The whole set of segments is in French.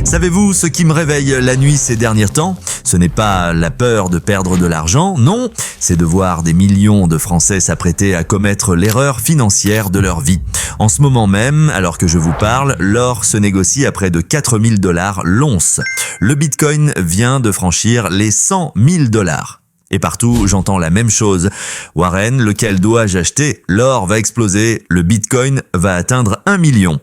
Savez-vous ce qui me réveille la nuit ces derniers temps ? Ce n'est pas la peur de perdre de l'argent, non, c'est de voir des millions de Français s'apprêter à commettre l'erreur financière de leur vie. En ce moment même, alors que je vous parle, l'or se négocie à près de 4 000 $ l'once. Le Bitcoin vient de franchir les 100 000 $. Et partout, j'entends la même chose. Warren, lequel dois-je acheter ? L'or va exploser, le Bitcoin va atteindre 1 million.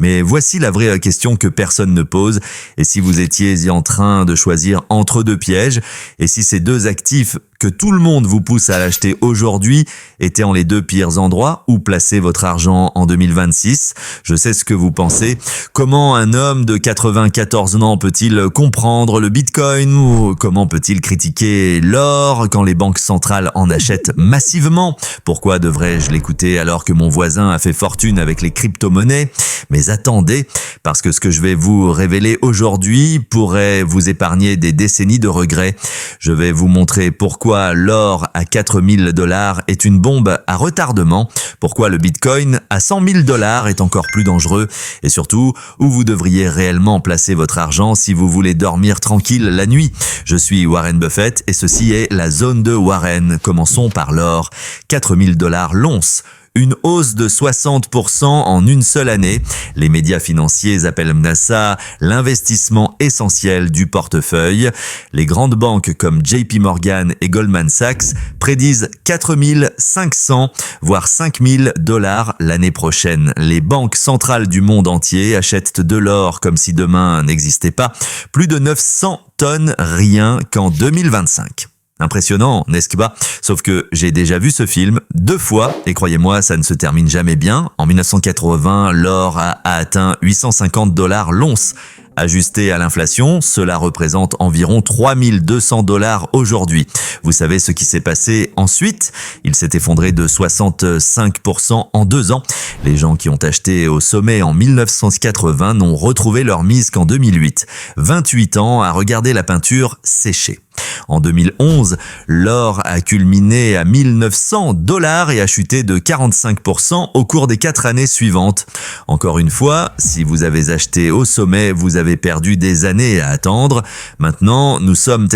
Mais voici la vraie question que personne ne pose. Et si vous étiez en train de choisir entre deux pièges, et si ces deux actifs que tout le monde vous pousse à l'acheter aujourd'hui étaient en les deux pires endroits où placer votre argent en 2026 ? Je sais ce que vous pensez. Comment un homme de 94 ans peut-il comprendre le Bitcoin ? Ou comment peut-il critiquer l'or quand les banques centrales en achètent massivement ? Pourquoi devrais-je l'écouter alors que mon voisin a fait fortune avec les crypto-monnaies ? Mais attendez, parce que ce que je vais vous révéler aujourd'hui pourrait vous épargner des décennies de regrets. Je vais vous montrer pourquoi l'or à 4 000 $ est une bombe à retardement, pourquoi le Bitcoin à 100 000 $ est encore plus dangereux, et surtout où vous devriez réellement placer votre argent si vous voulez dormir tranquille la nuit. Je suis Warren Buffett et ceci est la zone de Warren. Commençons par l'or. 4 000 $ l'once. Une hausse de 60% en une seule année. Les médias financiers appellent ça l'investissement essentiel du portefeuille. Les grandes banques comme JP Morgan et Goldman Sachs prédisent 4 500 voire 5 000 $ l'année prochaine. Les banques centrales du monde entier achètent de l'or comme si demain n'existait pas. Plus de 900 tonnes rien qu'en 2025. Impressionnant, n'est-ce pas ? Sauf que j'ai déjà vu ce film 2 fois et croyez-moi, ça ne se termine jamais bien. En 1980, l'or a atteint 850 $ l'once. Ajusté à l'inflation, cela représente environ 3 200 $ aujourd'hui. Vous savez ce qui s'est passé ensuite ? Il s'est effondré de 65% en 2 ans. Les gens qui ont acheté au sommet en 1980 n'ont retrouvé leur mise qu'en 2008. 28 ans à regarder la peinture sécher. En 2011, l'or a culminé à 1 900 $ et a chuté de 45% au cours des 4 années suivantes. Encore une fois, si vous avez acheté au sommet, vous avez perdu des années à attendre. Maintenant, nous sommes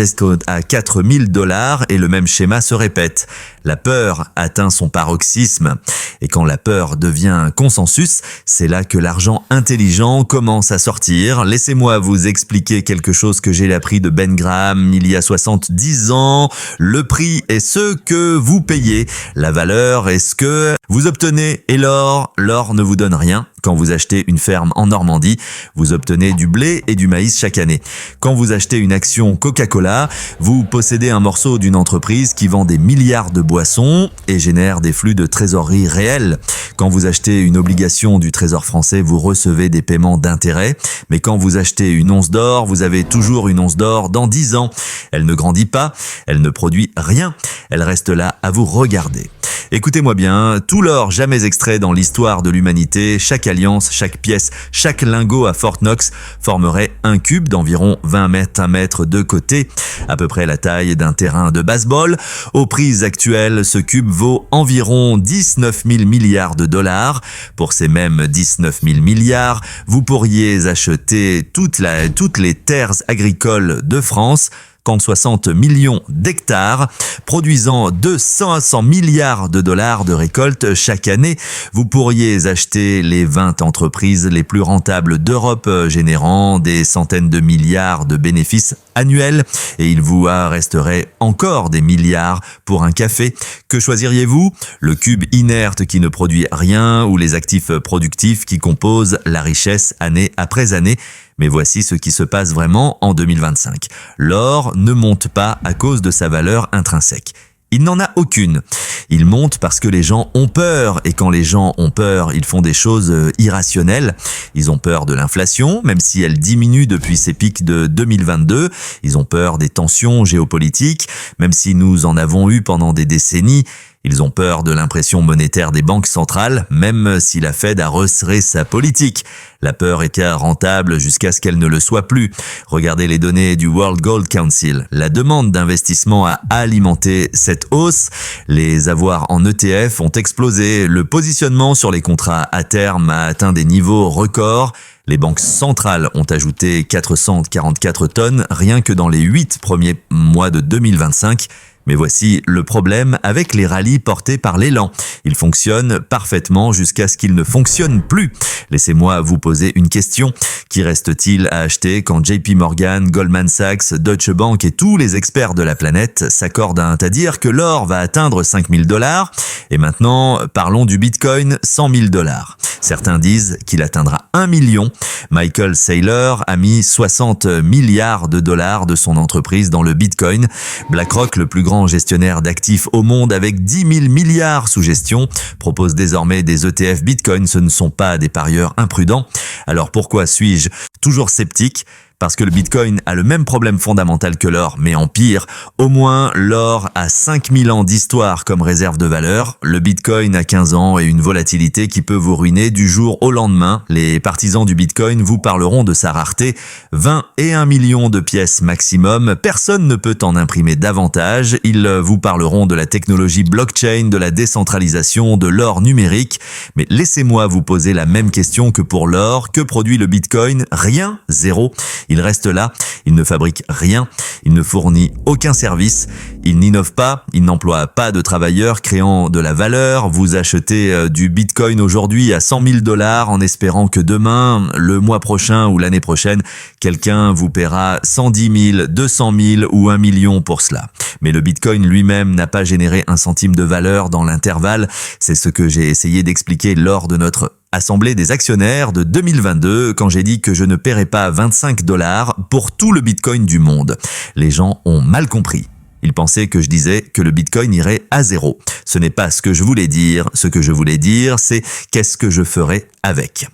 à 4 000 $ et le même schéma se répète. La peur atteint son paroxysme. Et quand la peur devient un consensus, c'est là que l'argent intelligent commence à sortir. Laissez-moi vous expliquer quelque chose que j'ai appris de Ben Graham il y a 70 ans. Le prix est ce que vous payez. La valeur est ce que vous obtenez. Et l'or ne vous donne rien. Quand vous achetez une ferme en Normandie, vous obtenez du blé et du maïs chaque année. Quand vous achetez une action Coca-Cola, vous possédez un morceau d'une entreprise qui vend des milliards de boissons et génère des flux de trésorerie réels. Quand vous achetez une obligation du Trésor français, vous recevez des paiements d'intérêt. Mais quand vous achetez une once d'or, vous avez toujours une once d'or dans 10 ans. Elle ne grandit pas, elle ne produit rien, elle reste là à vous regarder. Écoutez-moi bien, tout l'or jamais extrait dans l'histoire de l'humanité, chaque alliance, chaque pièce, chaque lingot à Fort Knox formerait un cube d'environ 20 mètres, 1 mètre de côté, à peu près la taille d'un terrain de baseball. Aux prix actuels, ce cube vaut environ 19 000 milliards de $. Pour ces mêmes 19 000 milliards, vous pourriez acheter toutes les terres agricoles de France, 60 millions d'hectares, produisant 200 milliards de $ de récolte chaque année. Vous pourriez acheter les 20 entreprises les plus rentables d'Europe, générant des centaines de milliards de bénéfices annuels, et il vous resterait encore des milliards pour un café. Que choisiriez-vous ? Le cube inerte qui ne produit rien ou les actifs productifs qui composent la richesse année après année ? Mais voici ce qui se passe vraiment en 2025. L'or ne monte pas à cause de sa valeur intrinsèque. Il n'en a aucune. Il monte parce que les gens ont peur. Et quand les gens ont peur, ils font des choses irrationnelles. Ils ont peur de l'inflation, même si elle diminue depuis ses pics de 2022. Ils ont peur des tensions géopolitiques, même si nous en avons eu pendant des décennies. Ils ont peur de l'impression monétaire des banques centrales, même si la Fed a resserré sa politique. La peur était rentable jusqu'à ce qu'elle ne le soit plus. Regardez les données du World Gold Council. La demande d'investissement a alimenté cette hausse. Les avoirs en ETF ont explosé. Le positionnement sur les contrats à terme a atteint des niveaux records. Les banques centrales ont ajouté 444 tonnes rien que dans les 8 premiers mois de 2025. Mais voici le problème avec les rallyes portés par l'élan. Ils fonctionnent parfaitement jusqu'à ce qu'ils ne fonctionnent plus. Laissez-moi vous poser une question. Qui reste-t-il à acheter quand JP Morgan, Goldman Sachs, Deutsche Bank et tous les experts de la planète s'accordent à dire que l'or va atteindre 5000 $? Et maintenant, parlons du Bitcoin, 100 000 $. Certains disent qu'il atteindra 1 million. Michael Saylor a mis 60 milliards de dollars de son entreprise dans le Bitcoin. BlackRock, le plus grand gestionnaire d'actifs au monde avec 10 000 milliards sous gestion, propose désormais des ETF Bitcoin. Ce ne sont pas des parieurs imprudents. Alors pourquoi suis-je toujours sceptique ? Parce que le Bitcoin a le même problème fondamental que l'or, mais en pire. Au moins, l'or a 5000 ans d'histoire comme réserve de valeur. Le Bitcoin a 15 ans et une volatilité qui peut vous ruiner du jour au lendemain. Les partisans du Bitcoin vous parleront de sa rareté. 20 et 1 million de pièces maximum. Personne ne peut en imprimer davantage. Ils vous parleront de la technologie blockchain, de la décentralisation, de l'or numérique. Mais laissez-moi vous poser la même question que pour l'or. Que produit le Bitcoin ? Rien, zéro. Il reste là, il ne fabrique rien, il ne fournit aucun service, il n'innove pas, il n'emploie pas de travailleurs créant de la valeur. Vous achetez du Bitcoin aujourd'hui à 100 000 $ en espérant que demain, le mois prochain ou l'année prochaine, quelqu'un vous paiera 110 000, 200 000 ou 1 million pour cela. Mais le Bitcoin lui-même n'a pas généré un centime de valeur dans l'intervalle. C'est ce que j'ai essayé d'expliquer lors de notre Assemblée des actionnaires de 2022 quand j'ai dit que je ne paierais pas 25 $ pour tout le Bitcoin du monde. Les gens ont mal compris. Ils pensaient que je disais que le Bitcoin irait à zéro. Ce n'est pas ce que je voulais dire. Ce que je voulais dire, c'est qu'est-ce que je ferais avec.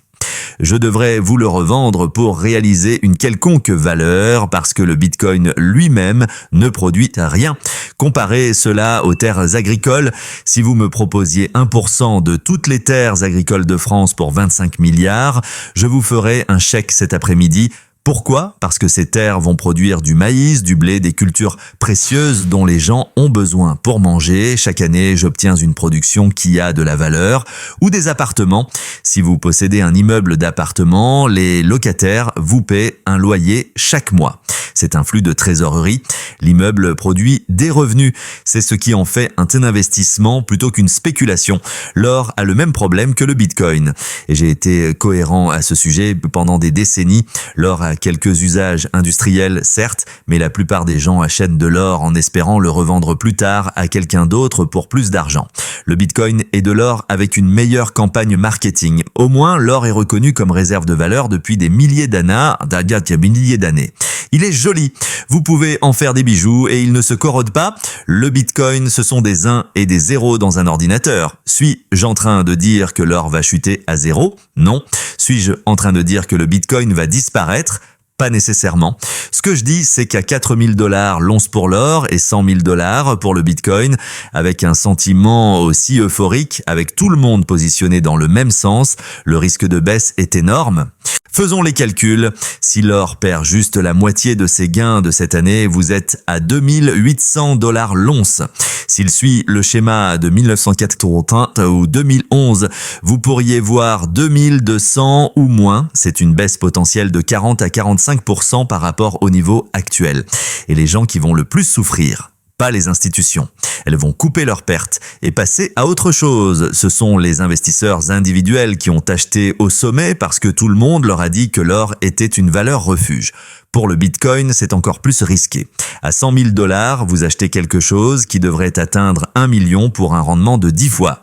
Je devrais vous le revendre pour réaliser une quelconque valeur parce que le Bitcoin lui-même ne produit rien. Comparez cela aux terres agricoles. Si vous me proposiez 1% de toutes les terres agricoles de France pour 25 milliards, je vous ferai un chèque cet après-midi. Pourquoi ? Parce que ces terres vont produire du maïs, du blé, des cultures précieuses dont les gens ont besoin pour manger. Chaque année, j'obtiens une production qui a de la valeur. Ou des appartements. Si vous possédez un immeuble d'appartements, les locataires vous paient un loyer chaque mois. C'est un flux de trésorerie. L'immeuble produit des revenus. C'est ce qui en fait un investissement plutôt qu'une spéculation. L'or a le même problème que le Bitcoin. Et j'ai été cohérent à ce sujet pendant des décennies. L'or a quelques usages industriels, certes, mais la plupart des gens achètent de l'or en espérant le revendre plus tard à quelqu'un d'autre pour plus d'argent. Le Bitcoin est de l'or avec une meilleure campagne marketing. Au moins, l'or est reconnu comme réserve de valeur depuis des milliers d'années. Il est joli. Vous pouvez en faire des bijoux et il ne se corrode pas. Le Bitcoin, ce sont des 1 et des 0 dans un ordinateur. Suis-je en train de dire que l'or va chuter à 0 ? Non. Suis-je en train de dire que le Bitcoin va disparaître ? Pas nécessairement. Ce que je dis, c'est qu'à 4 000 $ l'once pour l'or et 100 000 $ pour le Bitcoin, avec un sentiment aussi euphorique, avec tout le monde positionné dans le même sens, le risque de baisse est énorme. Faisons les calculs. Si l'or perd juste la moitié de ses gains de cette année, vous êtes à 2 800 $ l'once. S'il suit le schéma de 1980 ou 2011, vous pourriez voir 2200 ou moins. C'est une baisse potentielle de 40 à 45% par rapport au niveau actuel. Et les gens qui vont le plus souffrir, pas les institutions. Elles vont couper leurs pertes et passer à autre chose. Ce sont les investisseurs individuels qui ont acheté au sommet parce que tout le monde leur a dit que l'or était une valeur refuge. Pour le Bitcoin, c'est encore plus risqué. À 100 000 $, vous achetez quelque chose qui devrait atteindre 1 million pour un rendement de 10 fois.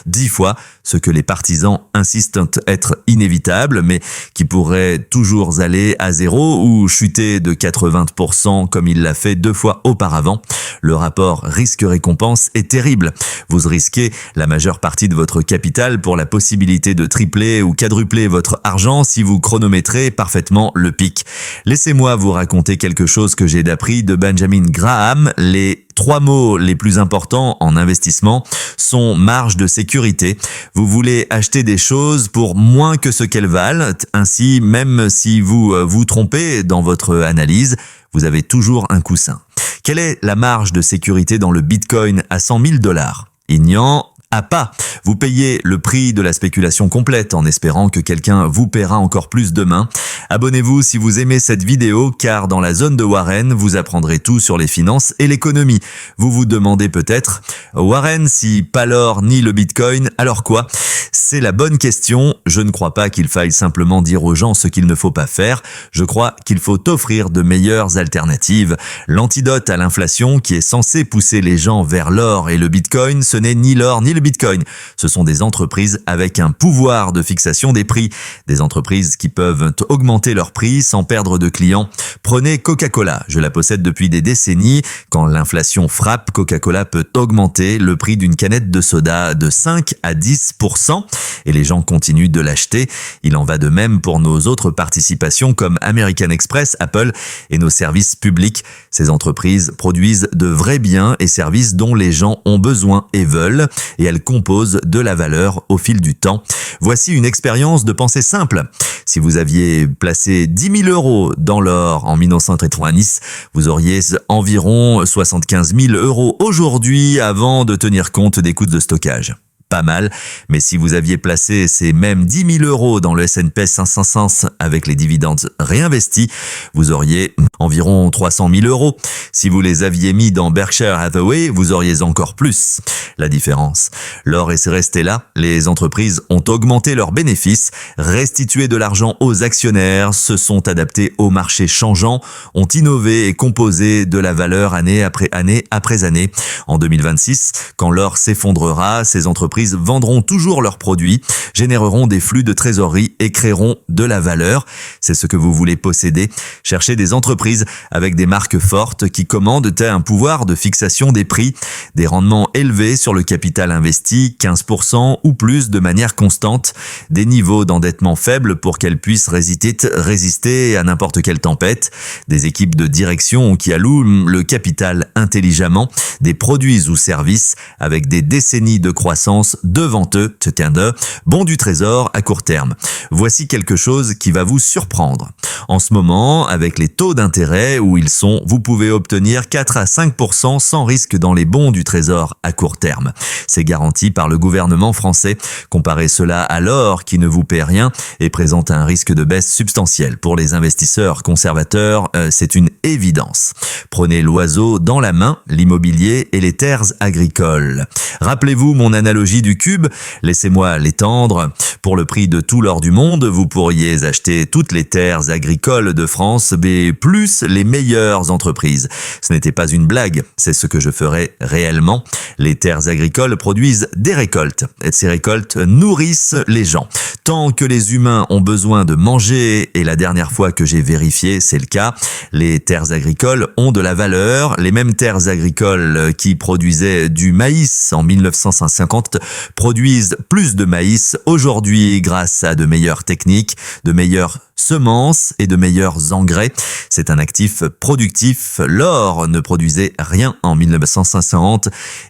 10 fois ce que les partisans insistent être inévitable, mais qui pourrait toujours aller à zéro ou chuter de 80% comme il l'a fait 2 fois auparavant. Le rapport risque-récompense est terrible. Vous risquez la majeure partie de votre capital pour la possibilité de tripler ou quadrupler votre argent si vous chronométrez parfaitement le pic. Laissez-moi vous raconter quelque chose que j'ai appris de Benjamin Graham. Les 3 mots les plus importants en investissement sont marge de sécurité. Vous voulez acheter des choses pour moins que ce qu'elles valent. Ainsi, même si vous vous trompez dans votre analyse, vous avez toujours un coussin. Quelle est la marge de sécurité dans le Bitcoin à 100 000 $? Il n'y en à pas. Vous payez le prix de la spéculation complète en espérant que quelqu'un vous paiera encore plus demain. Abonnez-vous si vous aimez cette vidéo car dans la zone de Warren, vous apprendrez tout sur les finances et l'économie. Vous vous demandez peut-être, Warren, si pas l'or ni le bitcoin, alors quoi? C'est la bonne question. Je ne crois pas qu'il faille simplement dire aux gens ce qu'il ne faut pas faire. Je crois qu'il faut offrir de meilleures alternatives. L'antidote à l'inflation qui est censé pousser les gens vers l'or et le bitcoin, ce n'est ni l'or ni le bitcoin. Ce sont des entreprises avec un pouvoir de fixation des prix. Des entreprises qui peuvent augmenter leurs prix sans perdre de clients. Prenez Coca-Cola. Je la possède depuis des décennies. Quand l'inflation frappe, Coca-Cola peut augmenter le prix d'une canette de soda de 5 à 10% et les gens continuent de l'acheter. Il en va de même pour nos autres participations comme American Express, Apple et nos services publics. Ces entreprises produisent de vrais biens et services dont les gens ont besoin et veulent et elles composent de la valeur au fil du temps. Voici une expérience de pensée simple. Si vous aviez placé 10 000 euros dans l'or en 1990, vous auriez environ 75 000 euros aujourd'hui avant de tenir compte des coûts de stockage. Pas mal, mais si vous aviez placé ces mêmes 10 000 euros dans le S&P 500 avec les dividendes réinvestis, vous auriez environ 300 000 euros. Si vous les aviez mis dans Berkshire Hathaway, vous auriez encore plus. La différence. L'or est resté là, les entreprises ont augmenté leurs bénéfices, restitué de l'argent aux actionnaires, se sont adaptés au marché changeant, ont innové et composé de la valeur année après année après année. En 2026, quand l'or s'effondrera, ces entreprises vendront toujours leurs produits, généreront des flux de trésorerie et créeront de la valeur. C'est ce que vous voulez posséder. Cherchez des entreprises avec des marques fortes qui commandent un pouvoir de fixation des prix, des rendements élevés sur le capital investi, 15% ou plus de manière constante, des niveaux d'endettement faibles pour qu'elles puissent résister à n'importe quelle tempête, des équipes de direction qui allouent le capital intelligemment, des produits ou services avec des décennies de croissance devant eux, bons du trésor à court terme. Voici quelque chose qui va vous surprendre. En ce moment, avec les taux d'intérêt où ils sont, vous pouvez obtenir 4 à 5% sans risque dans les bons du trésor à court terme. C'est garanti par le gouvernement français. Comparez cela à l'or qui ne vous paie rien et présente un risque de baisse substantiel. Pour les investisseurs conservateurs, c'est une évidence. Prenez l'oiseau dans la main, l'immobilier et les terres agricoles. Rappelez-vous mon analogie du cube, laissez-moi l'étendre. Pour le prix de tout l'or du monde, vous pourriez acheter toutes les terres agricoles de France, mais plus les meilleures entreprises. Ce n'était pas une blague, c'est ce que je ferai réellement. Les terres agricoles produisent des récoltes, et ces récoltes nourrissent les gens. Tant que les humains ont besoin de manger, et la dernière fois que j'ai vérifié, c'est le cas, les terres agricoles ont de la valeur. Les mêmes terres agricoles qui produisaient du maïs en 1950 produisent plus de maïs aujourd'hui grâce à de meilleures techniques, de meilleures semences et de meilleurs engrais. C'est un actif productif. L'or ne produisait rien en 1950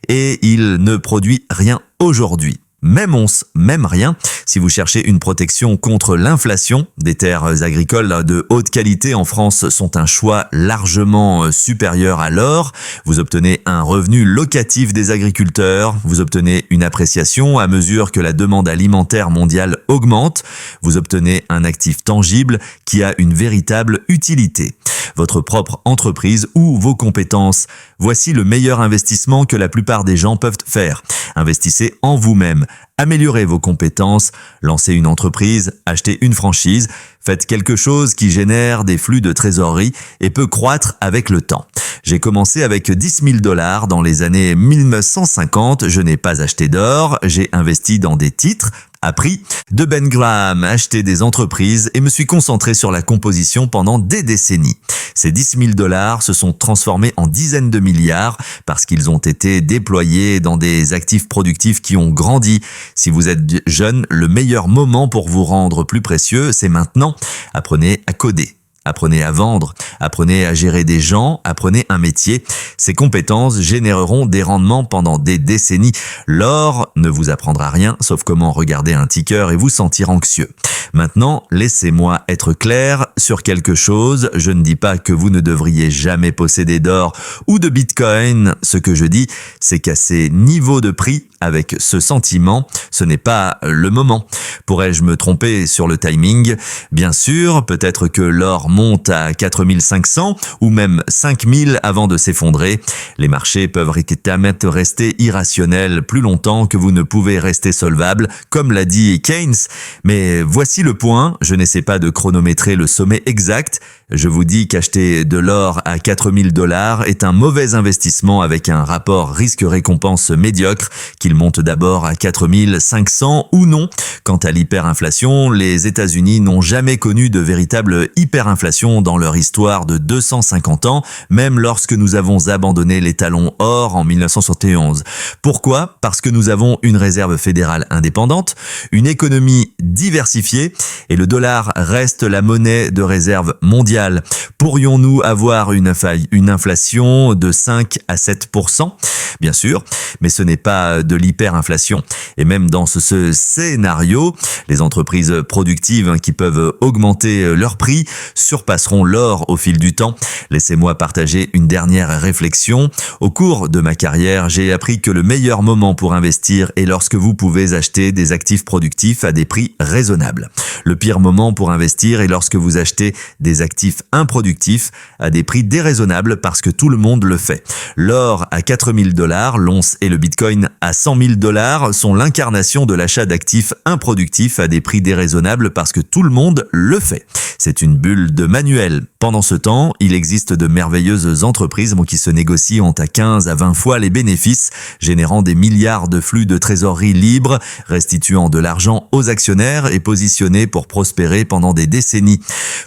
et il ne produit rien aujourd'hui. Même once, même rien. Si vous cherchez une protection contre l'inflation, des terres agricoles de haute qualité en France sont un choix largement supérieur à l'or. Vous obtenez un revenu locatif des agriculteurs, vous obtenez une appréciation à mesure que la demande alimentaire mondiale augmente, vous obtenez un actif tangible qui a une véritable utilité. Votre propre entreprise ou vos compétences. Voici le meilleur investissement que la plupart des gens peuvent faire. Investissez en vous-même. Améliorez vos compétences, lancez une entreprise, achetez une franchise, faites quelque chose qui génère des flux de trésorerie et peut croître avec le temps. J'ai commencé avec 10 000 $ dans les années 1950, je n'ai pas acheté d'or, j'ai investi dans des titres, appris de Ben Graham, acheté des entreprises et me suis concentré sur la composition pendant des décennies. Ces 10 000 $ se sont transformés en dizaines de milliards parce qu'ils ont été déployés dans des actifs productifs qui ont grandi. Si vous êtes jeune, le meilleur moment pour vous rendre plus précieux, c'est maintenant. Apprenez à coder. Apprenez à vendre, apprenez à gérer des gens, apprenez un métier. Ces compétences généreront des rendements pendant des décennies. L'or ne vous apprendra rien, sauf comment regarder un ticker et vous sentir anxieux. Maintenant, laissez-moi être clair sur quelque chose. Je ne dis pas que vous ne devriez jamais posséder d'or ou de Bitcoin. Ce que je dis, c'est qu'à ces niveaux de prix, avec ce sentiment, ce n'est pas le moment. Pourrais-je me tromper sur le timing? Bien sûr, peut-être que l'or monte à 4500 ou même 5000 avant de s'effondrer. Les marchés peuvent rester irrationnels plus longtemps que vous ne pouvez rester solvable, comme l'a dit Keynes. Mais voici le point, je n'essaie pas de chronométrer le sommet exact. Je vous dis qu'acheter de l'or à 4000 $ est un mauvais investissement avec un rapport risque-récompense médiocre, qu'il monte d'abord à 4500 ou non. Quant à l'hyperinflation, les États-Unis n'ont jamais connu de véritable hyperinflation dans leur histoire de 250 ans, même lorsque nous avons abandonné l'étalon or en 1971. Pourquoi? Parce que nous avons une réserve fédérale indépendante, une économie diversifiée et le dollar reste la monnaie de réserve mondiale. Pourrions-nous avoir une inflation de 5 à 7%? Bien sûr, mais ce n'est pas de l'hyperinflation. Et même dans ce scénario, les entreprises productives qui peuvent augmenter leur prix surpasseront l'or au fil du temps. Laissez-moi partager une dernière réflexion. Au cours de ma carrière, j'ai appris que le meilleur moment pour investir est lorsque vous pouvez acheter des actifs productifs à des prix raisonnables. Le pire moment pour investir est lorsque vous achetez des actifs improductifs à des prix déraisonnables parce que tout le monde le fait. L'or à 4000 $, l'once et le Bitcoin à 100 000 $ sont l'incarnation de l'achat d'actifs improductifs à des prix déraisonnables parce que tout le monde le fait. C'est une bulle de manuel. Pendant ce temps, il existe de merveilleuses entreprises qui se négocient à 15 à 20 fois les bénéfices, générant des milliards de flux de trésorerie libres, restituant de l'argent aux actionnaires et positionnés pour prospérer pendant des décennies.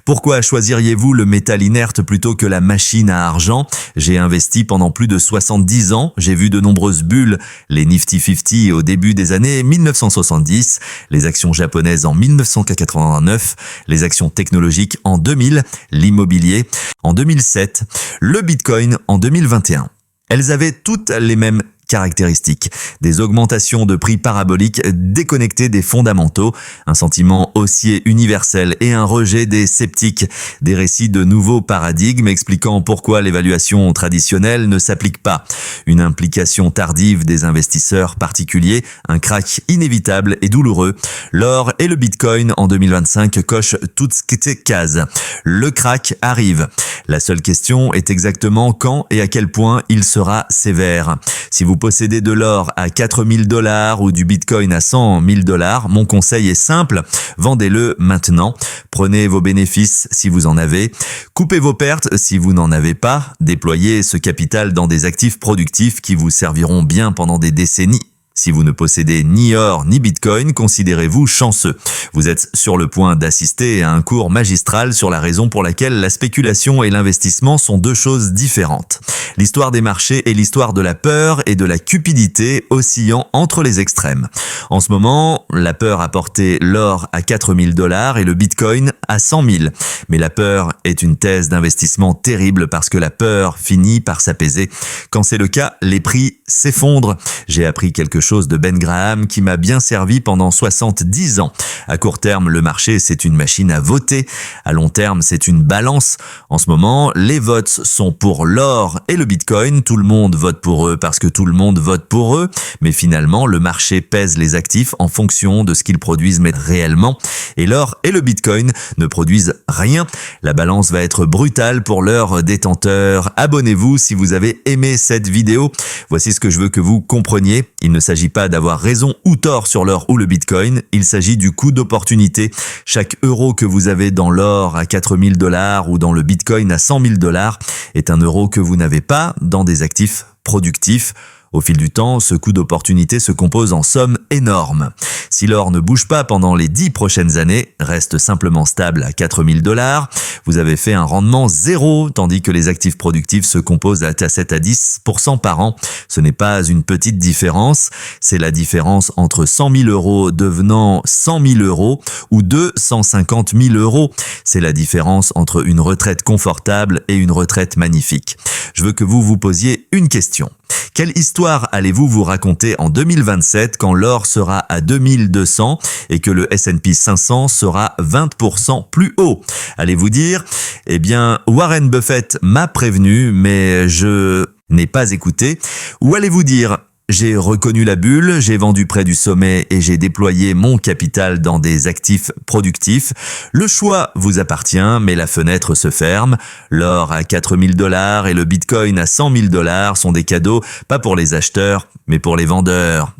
Pourquoi choisiriez-vous le métal inerte plutôt que la machine à argent? J'ai investi pendant plus de 70 ans, j'ai vu de nombreuses bulles, les Nifty 50 au début des années 1970, les actions japonaises en 1989, les actions technologiques en 2000, l'immobilier en 2007, le Bitcoin en 2021. Elles avaient toutes les mêmes caractéristiques, des augmentations de prix paraboliques déconnectées des fondamentaux, un sentiment haussier universel et un rejet des sceptiques, des récits de nouveaux paradigmes expliquant pourquoi l'évaluation traditionnelle ne s'applique pas, une implication tardive des investisseurs particuliers, un crack inévitable et douloureux. L'or et le Bitcoin en 2025 cochent toutes ces cases. Le crack arrive. La seule question est exactement quand et à quel point il sera sévère. Si vous possédez de l'or à 4000 $ ou du Bitcoin à 100 000 $, mon conseil est simple, vendez-le maintenant. Prenez vos bénéfices si vous en avez. Coupez vos pertes si vous n'en avez pas. Déployez ce capital dans des actifs productifs qui vous serviront bien pendant des décennies. Si vous ne possédez ni or ni Bitcoin, considérez-vous chanceux. Vous êtes sur le point d'assister à un cours magistral sur la raison pour laquelle la spéculation et l'investissement sont deux choses différentes. L'histoire des marchés est l'histoire de la peur et de la cupidité oscillant entre les extrêmes. En ce moment, la peur a porté l'or à 4000 $ et le Bitcoin à 100 000. Mais la peur est une thèse d'investissement terrible parce que la peur finit par s'apaiser. Quand c'est le cas, les prix s'effondrent. J'ai appris quelque chose de Ben Graham qui m'a bien servi pendant 70 ans. À court terme, le marché, c'est une machine à voter. À long terme, c'est une balance. En ce moment, les votes sont pour l'or et le Bitcoin. Tout le monde vote pour eux parce que tout le monde vote pour eux. Mais finalement, le marché pèse les actifs en fonction de ce qu'ils produisent réellement. Et l'or et le Bitcoin ne produisent rien. La balance va être brutale pour leurs détenteurs. Abonnez-vous si vous avez aimé cette vidéo. Voici ce que je veux que vous compreniez. Il ne s'agit pas d'avoir raison ou tort sur l'or ou le Bitcoin, il s'agit du coût d'opportunité. Chaque euro que vous avez dans l'or à 4000 $ ou dans le Bitcoin à 100 000 $ est un euro que vous n'avez pas dans des actifs productifs. Au fil du temps, ce coût d'opportunité se compose en sommes énormes. Si l'or ne bouge pas pendant les 10 prochaines années, reste simplement stable à 4000 $, vous avez fait un rendement zéro, tandis que les actifs productifs se composent à 7 à 10% par an. Ce n'est pas une petite différence, c'est la différence entre 100 000 € devenant 100 000 € ou 250 000 €. C'est la différence entre une retraite confortable et une retraite magnifique. Je veux que vous vous posiez une question. Quelle histoire allez-vous vous raconter en 2027 quand l'or sera à 2200 et que le S&P 500 sera 20% plus haut? Allez-vous dire, eh bien, Warren Buffett m'a prévenu, mais je n'ai pas écouté? Ou allez-vous dire, j'ai reconnu la bulle, j'ai vendu près du sommet et j'ai déployé mon capital dans des actifs productifs. Le choix vous appartient, mais la fenêtre se ferme. L'or à 4000 $ et le bitcoin à 100 000 $ sont des cadeaux, pas pour les acheteurs, mais pour les vendeurs.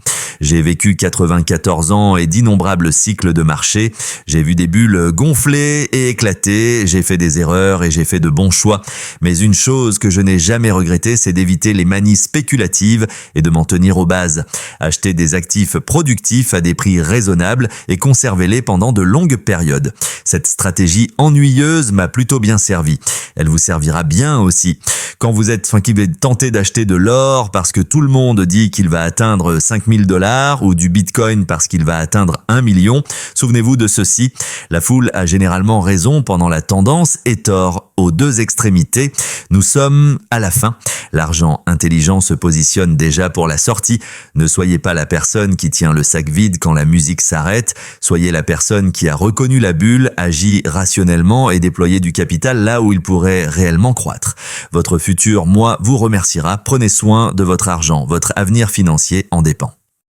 J'ai vécu 94 ans et d'innombrables cycles de marché. J'ai vu des bulles gonfler et éclater. J'ai fait des erreurs et j'ai fait de bons choix. Mais une chose que je n'ai jamais regrettée, c'est d'éviter les manies spéculatives et de m'en tenir aux bases. Acheter des actifs productifs à des prix raisonnables et conservez-les pendant de longues périodes. Cette stratégie ennuyeuse m'a plutôt bien servi. Elle vous servira bien aussi. Quand vous êtes tenté d'acheter de l'or parce que tout le monde dit qu'il va atteindre 5000 $ ou du bitcoin parce qu'il va atteindre 1 million, souvenez-vous de ceci. La foule a généralement raison pendant la tendance et tort aux deux extrémités. Nous sommes à la fin. L'argent intelligent se positionne déjà pour la sortie. Ne soyez pas la personne qui tient le sac vide quand la musique s'arrête. Soyez la personne qui a reconnu la bulle, agit rationnellement et déployé du capital là où il pourrait réellement croître. Votre futur moi vous remerciera. Prenez soin de votre argent. Votre avenir financier en dépend.